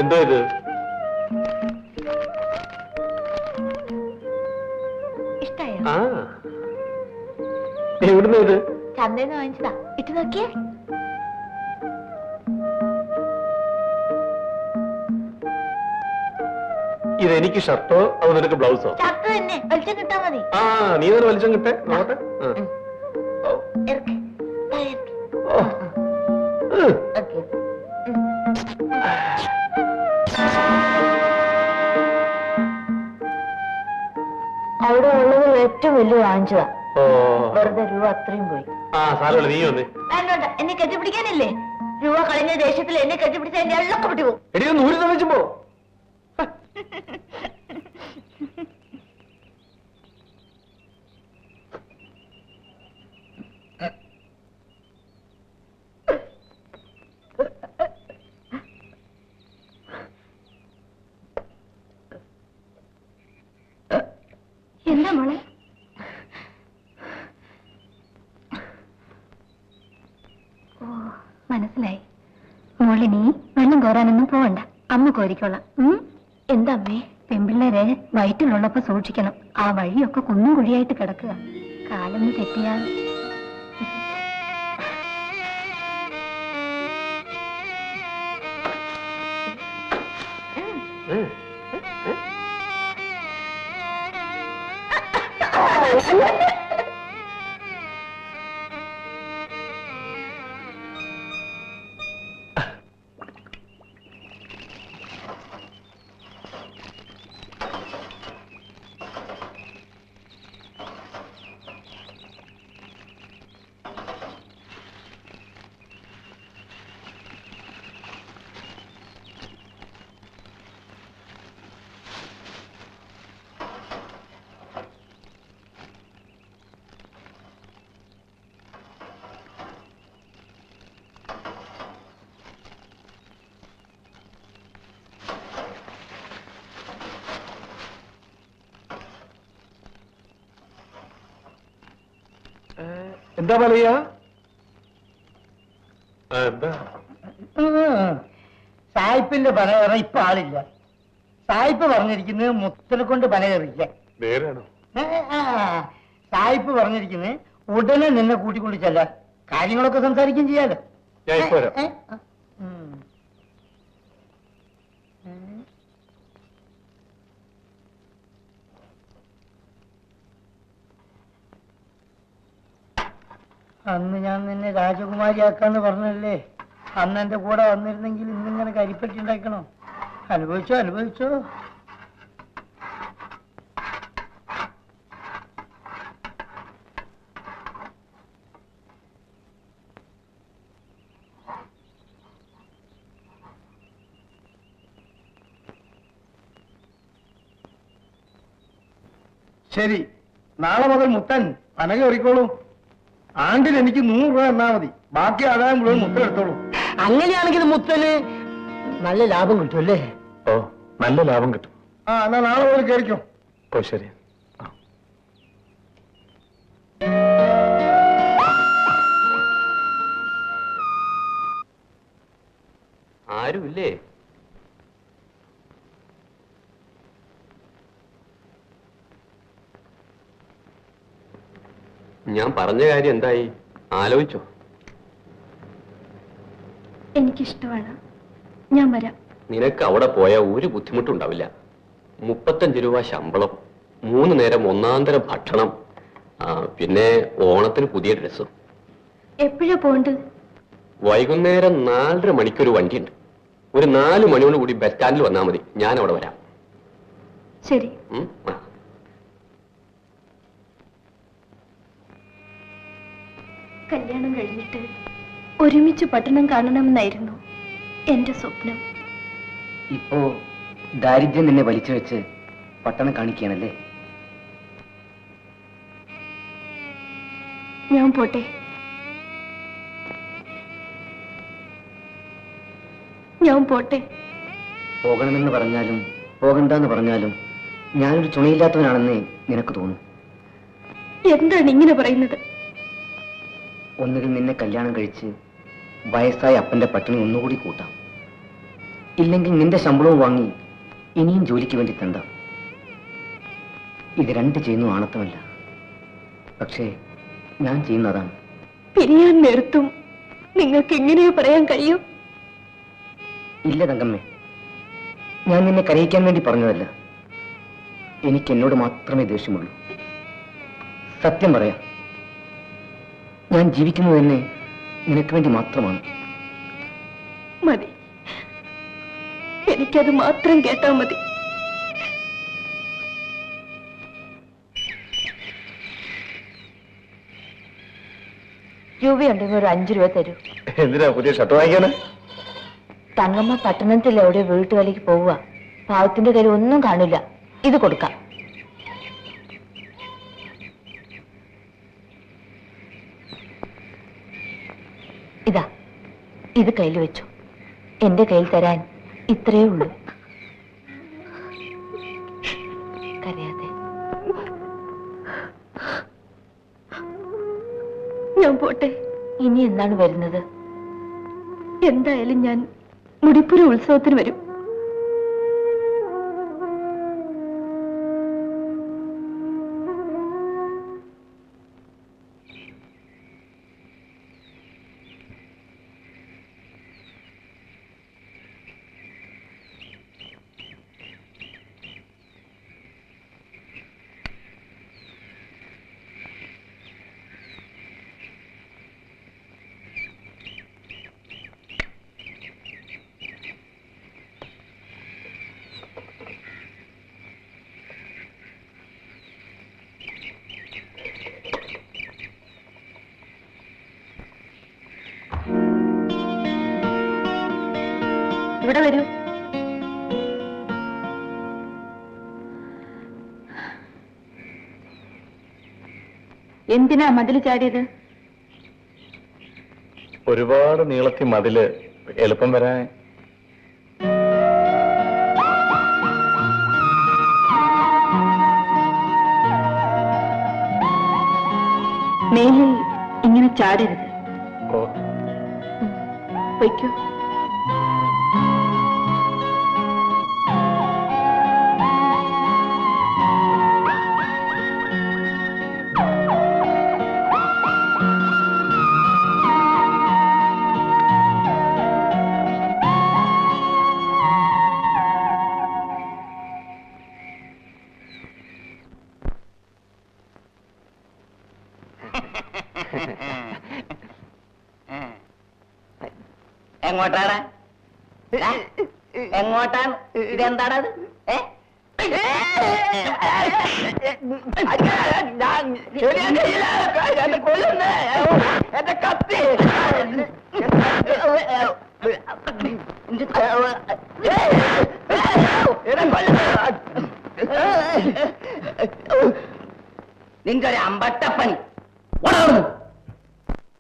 എന്തോ ഇത്? ഇഷ്ടായോ? ആ, എവിടുന്ന് ഇത്? ചന്തേന്ന് വാങ്ങിച്ചതാ. ഇട്ട് നോക്കിയേ. ഇതെനിക്ക് ഷർട്ടോ അതോ നിനക്ക് ബ്ലൗസോ? ഷർട്ട് തന്നെ. വെളിച്ചം കിട്ടാ മതി. ആ, നീ തന്നെ വലിച്ചം കിട്ടെ നോട്ടെ. ഇറക്ക്. അവിടെ ഉള്ളത് ഏറ്റവും വലിയ വാങ്ങിച്ചതാ. വെറുതെ രൂപ അത്രയും പോയി. നീ വന്നേ. വേണ്ട, എന്നെ കെട്ടിപ്പിടിക്കാനില്ലേ? രൂപ കളഞ്ഞ ദേഷ്യത്തിൽ എന്നെ കെട്ടിപ്പിടിച്ച എന്റെ എള്ളൊക്കെ പൊട്ടി പോകും. എടിയൊന്ന് ഊരി തളിച്ചുമ്പോ എന്താ മോളെ? ഓ, മനസ്സിലായി. മോളെ നീ വെള്ളം കോരാനൊന്നും പോവണ്ട, അമ്മ കോരിക്കോളാം. എന്താ അമ്മേ? പെൺപിള്ളേരെ വയറ്റിലുള്ളപ്പോ സൂക്ഷിക്കണം. ആ വഴിയൊക്കെ കുന്നും കുഴിയായിട്ട് കിടക്കുക. കാലൊന്ന് തെറ്റിയാൽ. എന്താ പറയാ? സായിപ്പിന്റെ പന കയറാൻ ഇപ്പൊ ആളില്ല. സായിപ്പ് പറഞ്ഞിരിക്കുന്നത് മുത്തിനെ കൊണ്ട് പന കയറില്ല. സായിപ്പ് പറഞ്ഞിരിക്കുന്നത് ഉടനെ നിന്നെ കൂട്ടിക്കൊണ്ട് ചെല്ലാൻ, കാര്യങ്ങളൊക്കെ സംസാരിക്കുകയും ചെയ്യാലോ. അന്ന് ഞാൻ നിന്നെ രാജകുമാരിയാക്കാന്ന് പറഞ്ഞല്ലേ? അന്ന് എന്റെ കൂടെ വന്നിരുന്നെങ്കിൽ ഇന്നിങ്ങനെ കരിപ്പറ്റി ഉണ്ടാക്കണോ? അനുഭവിച്ചോ അനുഭവിച്ചോ. ശരി, നാളെ മുതൽ മുത്തൻ പന കയറിക്കോളൂ. ആണ്ടിൽ എനിക്ക് 100 രൂപ എന്നാ മതി, ബാക്കി ആദായം മുഴുവൻ മുത്തൻ എടുത്തോളൂ. അങ്ങനെയാണെങ്കിൽ മുത്തന് നല്ല ലാഭം കിട്ടുമല്ലേ? ഓ, നല്ല ലാഭം കിട്ടും. എന്നാ നാളെ മുതൽ കയറിക്കോ. ഓ ശരി. ആരുമില്ലേ? ഞാൻ പറഞ്ഞ കാര്യം എന്തായി? ആലോചിച്ചോ? എനിക്കിഷ്ടമാണ്, ഞാൻ വരാം. നിനക്ക് അവിടെ പോയാൽ ഒരു ബുദ്ധിമുട്ടുണ്ടാവില്ല. 35 രൂപ ശമ്പളം, 3 നേരം ഒന്നാന്തരം ഭക്ഷണം, പിന്നെ ഓണത്തിന് പുതിയ ഡ്രസ്സും. എപ്പോഴാ പോണ്ടത്? വൈകുന്നേരം 4:30 മണിക്കൊരു വണ്ടിയുണ്ട്. ഒരു 4 മണിയോട് കൂടി ബസ് സ്റ്റാൻഡിൽ വന്നാൽ മതി, ഞാൻ അവിടെ വരാം. ശരി. കല്യാണം കഴിഞ്ഞിട്ട് ഒരുമിച്ച് പട്ടണം കാണണമെന്നായിരുന്നു എന്റെ സ്വപ്നം. ഇപ്പോ ദാരിദ്ര്യം നിന്നെ വലിച്ചു വെച്ച് പട്ടണം കാണിക്കുകയാണല്ലേ? ഞാൻ പോട്ടെ. ഞാൻ പോട്ടെ. പോകണമെന്ന് പറഞ്ഞാലും പോകണ്ടെന്ന് പറഞ്ഞാലും ഞാനൊരു തുണയില്ലാത്തവനാണെന്ന് നിനക്ക് തോന്നും. എന്താണ് ഇങ്ങനെ പറയുന്നത്? ഒന്നുകിൽ നിന്നെ കല്യാണം കഴിച്ച് വയസ്സായ അപ്പന്റെ പട്ടിണി ഒന്നുകൂടി കൂട്ടാം, ഇല്ലെങ്കിൽ നിന്റെ ശമ്പളവും വാങ്ങി ഇനിയും ജോലിക്ക് വേണ്ടി തണ്ടാം. ഇത് രണ്ട് ചെയ്യുന്നു ആണത്തമല്ല, പക്ഷേ ഞാൻ ചെയ്യുന്നതാണ്. പിരിയാൻ നേരത്തും നിങ്ങൾക്ക് എങ്ങനെയോ പറയാൻ കഴിയും? ഇല്ല തങ്കമ്മേ, ഞാൻ നിന്നെ കരയിക്കാൻ വേണ്ടി പറഞ്ഞതല്ല. എനിക്ക് എന്നോട് മാത്രമേ ദേഷ്യമുള്ളൂ. സത്യം പറയാം, ഞാൻ ജീവിക്കുന്നത് തന്നെ നിനക്ക് വേണ്ടി മാത്രമാണ്. മതി, എനിക്കത് മാത്രം കേട്ടാ മതി. രൂപയുണ്ടെങ്കിൽ ഒരു 5 രൂപ തരൂ. എന്തിനാ പുതിയ ഷർട്ട് വാങ്ങിക്കാന്? തങ്കമ്മ പട്ടണത്തിൽ എവിടെ വീട്ടുകളിലേക്ക് പോവുക. പാവത്തിന്റെ കയ്യിൽ ഒന്നും കാണില്ല. ഇത് കൊടുക്കാം. ഇതാ, ഇത് കയ്യിൽ വെച്ചു. എന്റെ കയ്യിൽ തരാൻ ഇത്രയേ ഉള്ളൂ. കരയാതെ. ഞാൻ പോട്ടെ. ഇനി എന്നാണ് വരുന്നത്? എന്തായാലും ഞാൻ മുടിപ്പുര ഉത്സവത്തിന് വരും. ഇവിടെ വരൂ. എന്തിനാ മതിൽ ചാടിയത്? ഒരുപാട് നീളത്തി മതില് എളുപ്പം വരാൻ. മേലിൽ ഇങ്ങനെ ചാടരുത്. ഓ, പൊയ്ക്കോ. എങ്ങോട്ടാണ്? എങ്ങോട്ടാണ്? ഇതെന്താണത്? എന്റെ കത്തി! നിന്റെ ഒരു അമ്പട്ടപ്പണി.